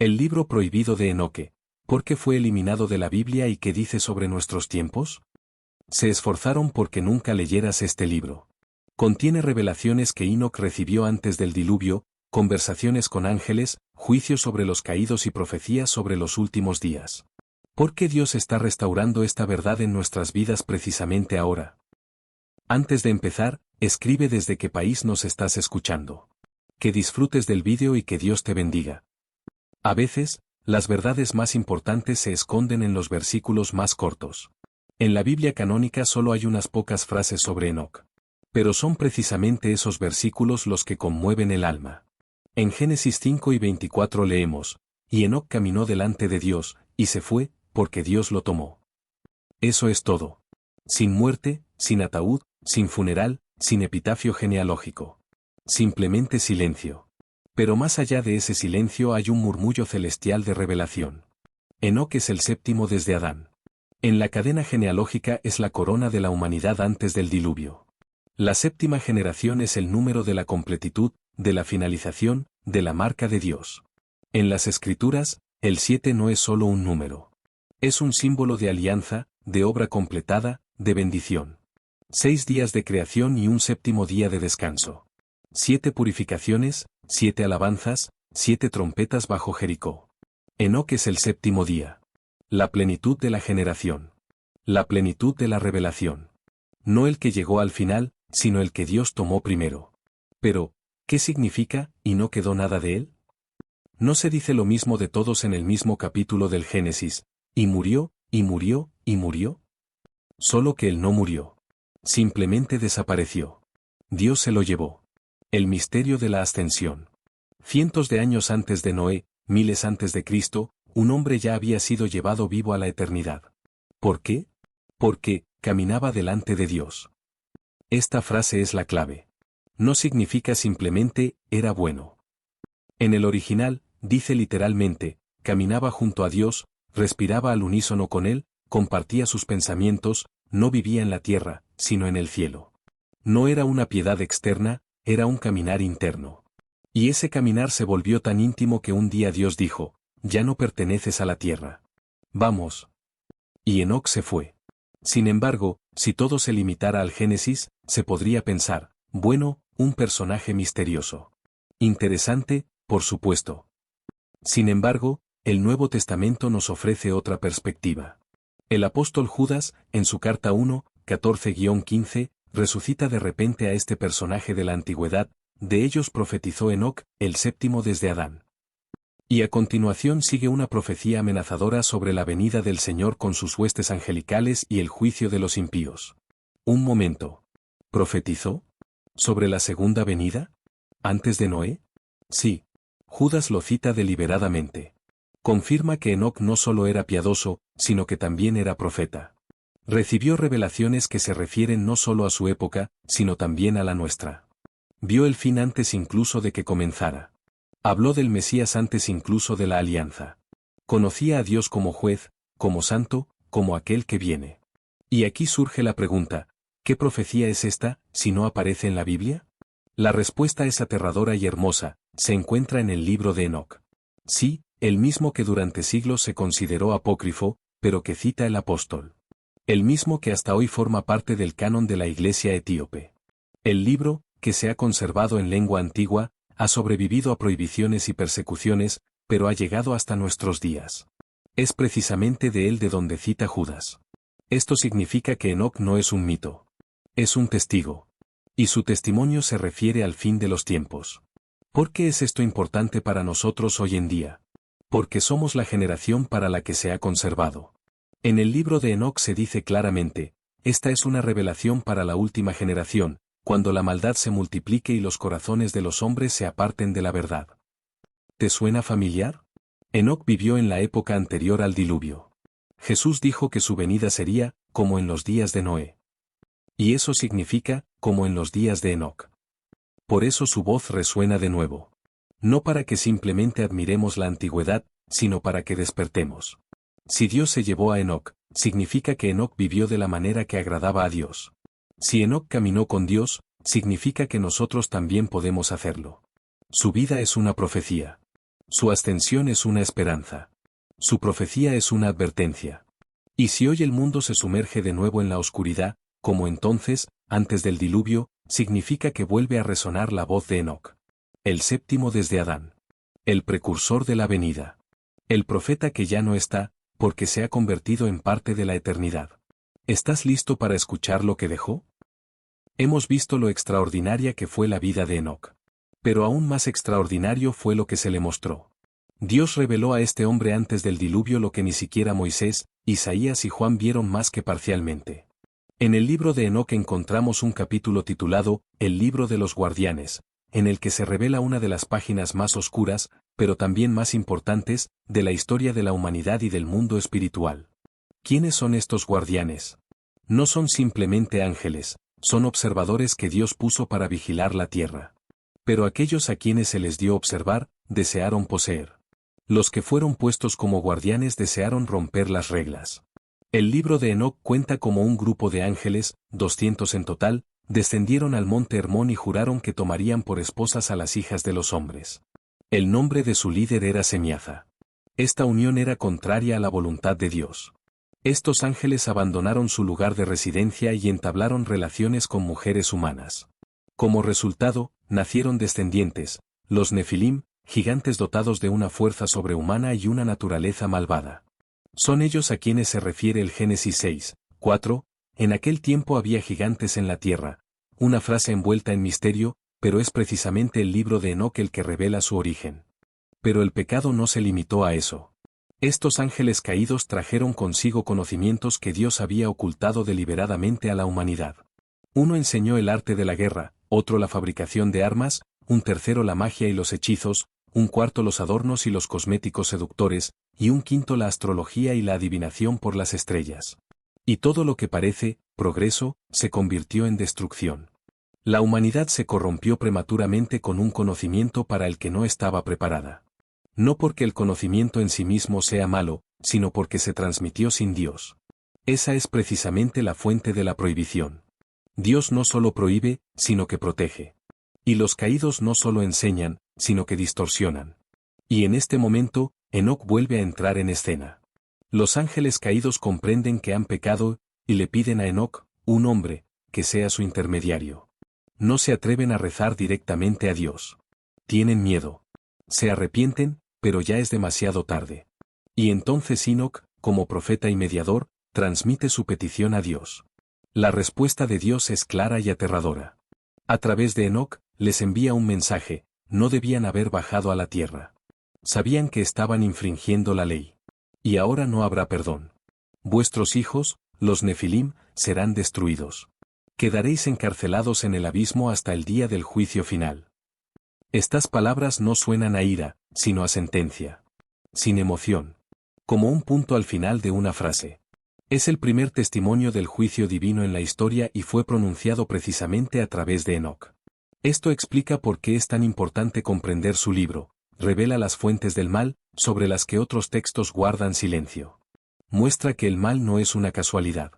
El libro prohibido de Enoque. ¿Por qué fue eliminado de la Biblia y qué dice sobre nuestros tiempos? Se esforzaron porque nunca leyeras este libro. Contiene revelaciones que Enoc recibió antes del diluvio, conversaciones con ángeles, juicios sobre los caídos y profecías sobre los últimos días. ¿Por qué Dios está restaurando esta verdad en nuestras vidas precisamente ahora? Antes de empezar, escribe desde qué país nos estás escuchando. Que disfrutes del vídeo y que Dios te bendiga. A veces, las verdades más importantes se esconden en los versículos más cortos. En la Biblia canónica solo hay unas pocas frases sobre Enoc. Pero son precisamente esos versículos los que conmueven el alma. En Génesis 5 y 24 leemos, y Enoc caminó delante de Dios, y se fue, porque Dios lo tomó. Eso es todo. Sin muerte, sin ataúd, sin funeral, sin epitafio genealógico. Simplemente silencio. Pero más allá de ese silencio hay un murmullo celestial de revelación. Enoc es el séptimo desde Adán. En la cadena genealógica es la corona de la humanidad antes del diluvio. La séptima generación es el número de la completitud, de la finalización, de la marca de Dios. En las Escrituras, el 7 no es solo un número. Es un símbolo de alianza, de obra completada, de bendición. 6 días de creación y un séptimo día de descanso. 7 purificaciones, 7 alabanzas, 7 trompetas bajo Jericó. Enoc es el séptimo día. La plenitud de la generación. La plenitud de la revelación. No el que llegó al final, sino el que Dios tomó primero. Pero, ¿qué significa, y no quedó nada de él? No se dice lo mismo de todos en el mismo capítulo del Génesis, y murió, y murió, y murió. Solo que él no murió. Simplemente desapareció. Dios se lo llevó. El misterio de la ascensión. Cientos de años antes de Noé, miles antes de Cristo, un hombre ya había sido llevado vivo a la eternidad. ¿Por qué? Porque, caminaba delante de Dios. Esta frase es la clave. No significa simplemente, era bueno. En el original, dice literalmente, caminaba junto a Dios, respiraba al unísono con Él, compartía sus pensamientos, no vivía en la tierra, sino en el cielo. No era una piedad externa, era un caminar interno. Y ese caminar se volvió tan íntimo que un día Dios dijo, ya no perteneces a la tierra. Vamos. Y Enoc se fue. Sin embargo, si todo se limitara al Génesis, se podría pensar, bueno, un personaje misterioso. Interesante, por supuesto. Sin embargo, el Nuevo Testamento nos ofrece otra perspectiva. El apóstol Judas, en su carta 1, 14-15, resucita de repente a este personaje de la antigüedad, de ellos profetizó Enoc, el séptimo desde Adán. Y a continuación sigue una profecía amenazadora sobre la venida del Señor con sus huestes angelicales y el juicio de los impíos. Un momento. ¿Profetizó? ¿Sobre la segunda venida? ¿Antes de Noé? Sí. Judas lo cita deliberadamente. Confirma que Enoc no solo era piadoso, sino que también era profeta. Recibió revelaciones que se refieren no solo a su época, sino también a la nuestra. Vio el fin antes incluso de que comenzara. Habló del Mesías antes incluso de la alianza. Conocía a Dios como juez, como santo, como aquel que viene. Y aquí surge la pregunta, ¿qué profecía es esta, si no aparece en la Biblia? La respuesta es aterradora y hermosa, se encuentra en el libro de Enoc. Sí, el mismo que durante siglos se consideró apócrifo, pero que cita el apóstol. El mismo que hasta hoy forma parte del canon de la Iglesia etíope. El libro, que se ha conservado en lengua antigua, ha sobrevivido a prohibiciones y persecuciones, pero ha llegado hasta nuestros días. Es precisamente de él de donde cita Judas. Esto significa que Enoc no es un mito. Es un testigo. Y su testimonio se refiere al fin de los tiempos. ¿Por qué es esto importante para nosotros hoy en día? Porque somos la generación para la que se ha conservado. En el libro de Enoc se dice claramente, esta es una revelación para la última generación, cuando la maldad se multiplique y los corazones de los hombres se aparten de la verdad. ¿Te suena familiar? Enoc vivió en la época anterior al diluvio. Jesús dijo que su venida sería, como en los días de Noé. Y eso significa, como en los días de Enoc. Por eso su voz resuena de nuevo. No para que simplemente admiremos la antigüedad, sino para que despertemos. Si Dios se llevó a Enoc, significa que Enoc vivió de la manera que agradaba a Dios. Si Enoc caminó con Dios, significa que nosotros también podemos hacerlo. Su vida es una profecía. Su ascensión es una esperanza. Su profecía es una advertencia. Y si hoy el mundo se sumerge de nuevo en la oscuridad, como entonces, antes del diluvio, significa que vuelve a resonar la voz de Enoc. El séptimo desde Adán. El precursor de la venida. El profeta que ya no está, porque se ha convertido en parte de la eternidad. ¿Estás listo para escuchar lo que dejó? Hemos visto lo extraordinaria que fue la vida de Enoc. Pero aún más extraordinario fue lo que se le mostró. Dios reveló a este hombre antes del diluvio lo que ni siquiera Moisés, Isaías y Juan vieron más que parcialmente. En el libro de Enoc encontramos un capítulo titulado El libro de los guardianes, en el que se revela una de las páginas más oscuras, pero también más importantes, de la historia de la humanidad y del mundo espiritual. ¿Quiénes son estos guardianes? No son simplemente ángeles, son observadores que Dios puso para vigilar la tierra. Pero aquellos a quienes se les dio observar, desearon poseer. Los que fueron puestos como guardianes desearon romper las reglas. El libro de Enoc cuenta como un grupo de ángeles, 200 en total, descendieron al monte Hermón y juraron que tomarían por esposas a las hijas de los hombres. El nombre de su líder era Semiaza. Esta unión era contraria a la voluntad de Dios. Estos ángeles abandonaron su lugar de residencia y entablaron relaciones con mujeres humanas. Como resultado, nacieron descendientes, los Nefilim, gigantes dotados de una fuerza sobrehumana y una naturaleza malvada. Son ellos a quienes se refiere el Génesis 6, 4, en aquel tiempo había gigantes en la tierra, una frase envuelta en misterio, pero es precisamente el libro de Enoc el que revela su origen. Pero el pecado no se limitó a eso. Estos ángeles caídos trajeron consigo conocimientos que Dios había ocultado deliberadamente a la humanidad. Uno enseñó el arte de la guerra, otro la fabricación de armas, un tercero la magia y los hechizos, un cuarto los adornos y los cosméticos seductores, y un quinto la astrología y la adivinación por las estrellas. Y todo lo que parece progreso se convirtió en destrucción. La humanidad se corrompió prematuramente con un conocimiento para el que no estaba preparada. No porque el conocimiento en sí mismo sea malo, sino porque se transmitió sin Dios. Esa es precisamente la fuente de la prohibición. Dios no solo prohíbe, sino que protege. Y los caídos no solo enseñan, sino que distorsionan. Y en este momento, Enoc vuelve a entrar en escena. Los ángeles caídos comprenden que han pecado, y le piden a Enoc, un hombre, que sea su intermediario. No se atreven a rezar directamente a Dios. Tienen miedo. Se arrepienten, pero ya es demasiado tarde. Y entonces Enoc, como profeta y mediador, transmite su petición a Dios. La respuesta de Dios es clara y aterradora. A través de Enoc, les envía un mensaje: no debían haber bajado a la tierra. Sabían que estaban infringiendo la ley. Y ahora no habrá perdón. Vuestros hijos, los Nefilim, serán destruidos. Quedaréis encarcelados en el abismo hasta el día del juicio final. Estas palabras no suenan a ira, sino a sentencia. Sin emoción. Como un punto al final de una frase. Es el primer testimonio del juicio divino en la historia y fue pronunciado precisamente a través de Enoc. Esto explica por qué es tan importante comprender su libro. Revela las fuentes del mal, sobre las que otros textos guardan silencio. Muestra que el mal no es una casualidad.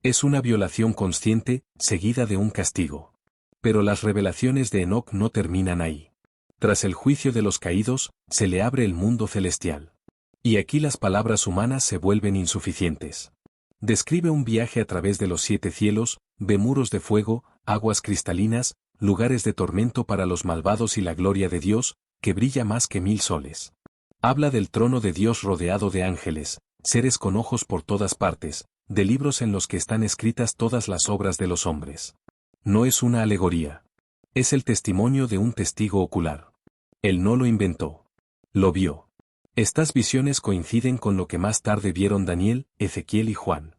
Es una violación consciente, seguida de un castigo. Pero las revelaciones de Enoc no terminan ahí. Tras el juicio de los caídos, se le abre el mundo celestial. Y aquí las palabras humanas se vuelven insuficientes. Describe un viaje a través de los 7 cielos, ve muros de fuego, aguas cristalinas, lugares de tormento para los malvados y la gloria de Dios, que brilla más que 1000 soles. Habla del trono de Dios rodeado de ángeles, seres con ojos por todas partes, de libros en los que están escritas todas las obras de los hombres. No es una alegoría. Es el testimonio de un testigo ocular. Él no lo inventó. Lo vio. Estas visiones coinciden con lo que más tarde vieron Daniel, Ezequiel y Juan.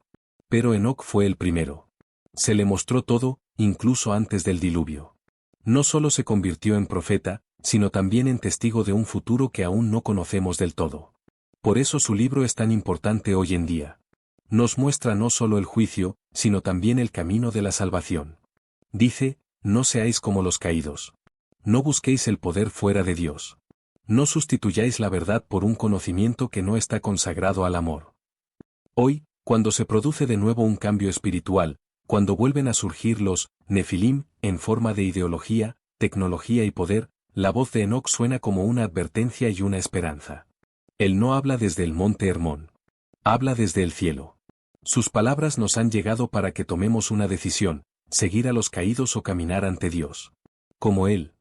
Pero Enoc fue el primero. Se le mostró todo, incluso antes del diluvio. No solo se convirtió en profeta, sino también en testigo de un futuro que aún no conocemos del todo. Por eso su libro es tan importante hoy en día. Nos muestra no solo el juicio, sino también el camino de la salvación. Dice: no seáis como los caídos. No busquéis el poder fuera de Dios. No sustituyáis la verdad por un conocimiento que no está consagrado al amor. Hoy, cuando se produce de nuevo un cambio espiritual, cuando vuelven a surgir los Nefilim, en forma de ideología, tecnología y poder, la voz de Enoc suena como una advertencia y una esperanza. Él no habla desde el monte Hermón. Habla desde el cielo. Sus palabras nos han llegado para que tomemos una decisión, seguir a los caídos o caminar ante Dios. Como Él.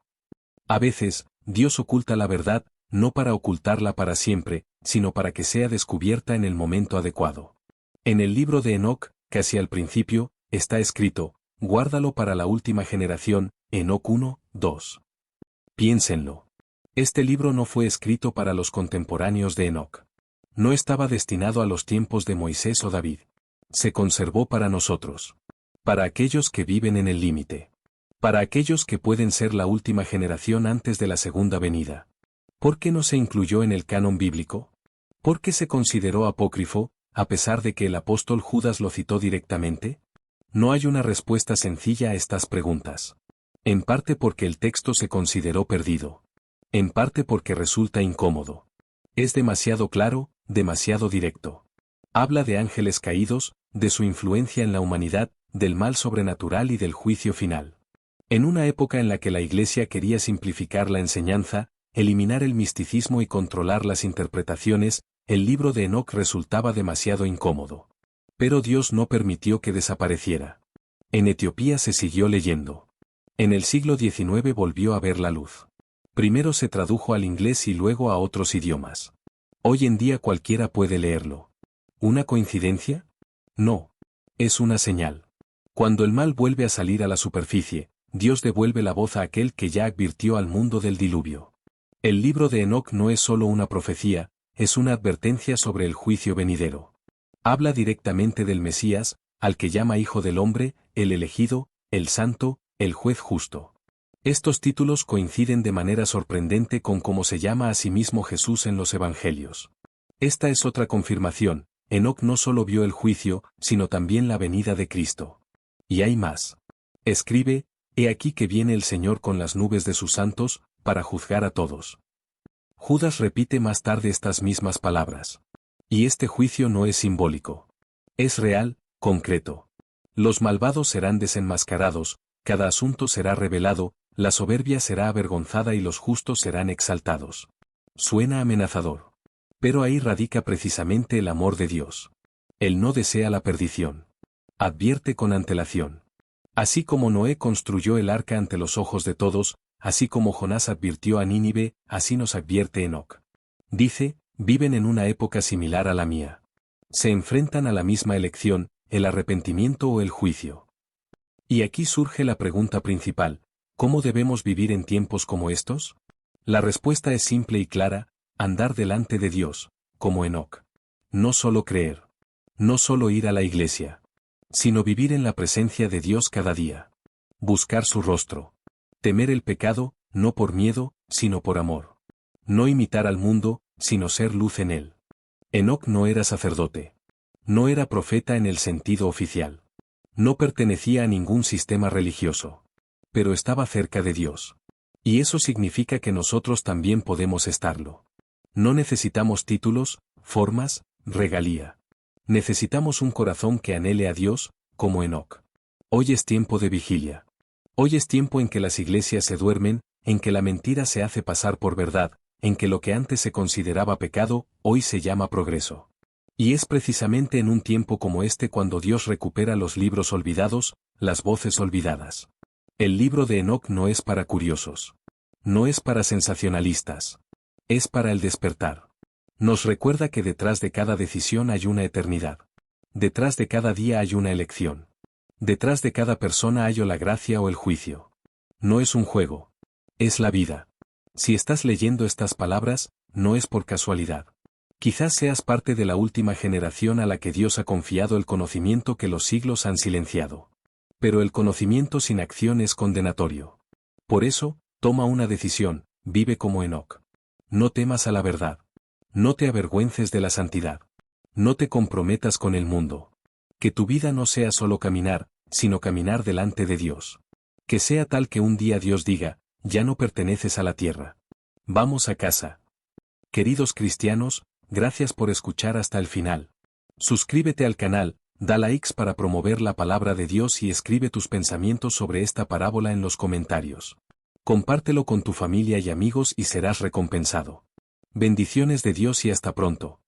A veces, Dios oculta la verdad, no para ocultarla para siempre, sino para que sea descubierta en el momento adecuado. En el libro de Enoc, casi al principio, está escrito, guárdalo para la última generación, Enoc 1, 2. Piénsenlo. Este libro no fue escrito para los contemporáneos de Enoc. No estaba destinado a los tiempos de Moisés o David. Se conservó para nosotros. Para aquellos que viven en el límite. Para aquellos que pueden ser la última generación antes de la segunda venida. ¿Por qué no se incluyó en el canon bíblico? ¿Por qué se consideró apócrifo, a pesar de que el apóstol Judas lo citó directamente? No hay una respuesta sencilla a estas preguntas. En parte porque el texto se consideró perdido. En parte porque resulta incómodo. Es demasiado claro, demasiado directo. Habla de ángeles caídos, de su influencia en la humanidad, del mal sobrenatural y del juicio final. En una época en la que la Iglesia quería simplificar la enseñanza, eliminar el misticismo y controlar las interpretaciones, el libro de Enoc resultaba demasiado incómodo. Pero Dios no permitió que desapareciera. En Etiopía se siguió leyendo. En el siglo XIX volvió a ver la luz. Primero se tradujo al inglés y luego a otros idiomas. Hoy en día cualquiera puede leerlo. ¿Una coincidencia? No. Es una señal. Cuando el mal vuelve a salir a la superficie, Dios devuelve la voz a aquel que ya advirtió al mundo del diluvio. El libro de Enoc no es solo una profecía, es una advertencia sobre el juicio venidero. Habla directamente del Mesías, al que llama Hijo del Hombre, el elegido, el santo, el juez justo. Estos títulos coinciden de manera sorprendente con cómo se llama a sí mismo Jesús en los Evangelios. Esta es otra confirmación, Enoc no solo vio el juicio, sino también la venida de Cristo. Y hay más. Escribe, he aquí que viene el Señor con las nubes de sus santos, para juzgar a todos. Judas repite más tarde estas mismas palabras. Y este juicio no es simbólico. Es real, concreto. Los malvados serán desenmascarados, cada asunto será revelado, la soberbia será avergonzada y los justos serán exaltados. Suena amenazador. Pero ahí radica precisamente el amor de Dios. Él no desea la perdición. Advierte con antelación. Así como Noé construyó el arca ante los ojos de todos, así como Jonás advirtió a Nínive, así nos advierte Enoc. Dice, viven en una época similar a la mía. Se enfrentan a la misma elección, el arrepentimiento o el juicio. Y aquí surge la pregunta principal, ¿cómo debemos vivir en tiempos como estos? La respuesta es simple y clara, andar delante de Dios, como Enoc. No solo creer. No solo ir a la iglesia. Sino vivir en la presencia de Dios cada día. Buscar su rostro. Temer el pecado, no por miedo, sino por amor. No imitar al mundo, sino ser luz en él. Enoc no era sacerdote. No era profeta en el sentido oficial. No pertenecía a ningún sistema religioso. Pero estaba cerca de Dios. Y eso significa que nosotros también podemos estarlo. No necesitamos títulos, formas, regalía. Necesitamos un corazón que anhele a Dios, como Enoc. Hoy es tiempo de vigilia. Hoy es tiempo en que las iglesias se duermen, en que la mentira se hace pasar por verdad, en que lo que antes se consideraba pecado, hoy se llama progreso. Y es precisamente en un tiempo como este cuando Dios recupera los libros olvidados, las voces olvidadas. El libro de Enoc no es para curiosos. No es para sensacionalistas. Es para el despertar. Nos recuerda que detrás de cada decisión hay una eternidad. Detrás de cada día hay una elección. Detrás de cada persona hay o la gracia o el juicio. No es un juego. Es la vida. Si estás leyendo estas palabras, no es por casualidad. Quizás seas parte de la última generación a la que Dios ha confiado el conocimiento que los siglos han silenciado. Pero el conocimiento sin acción es condenatorio. Por eso, toma una decisión, vive como Enoc. No temas a la verdad. No te avergüences de la santidad. No te comprometas con el mundo. Que tu vida no sea solo caminar, sino caminar delante de Dios. Que sea tal que un día Dios diga, ya no perteneces a la tierra. Vamos a casa. Queridos cristianos, gracias por escuchar hasta el final. Suscríbete al canal, da likes para promover la palabra de Dios y escribe tus pensamientos sobre esta parábola en los comentarios. Compártelo con tu familia y amigos y serás recompensado. Bendiciones de Dios y hasta pronto.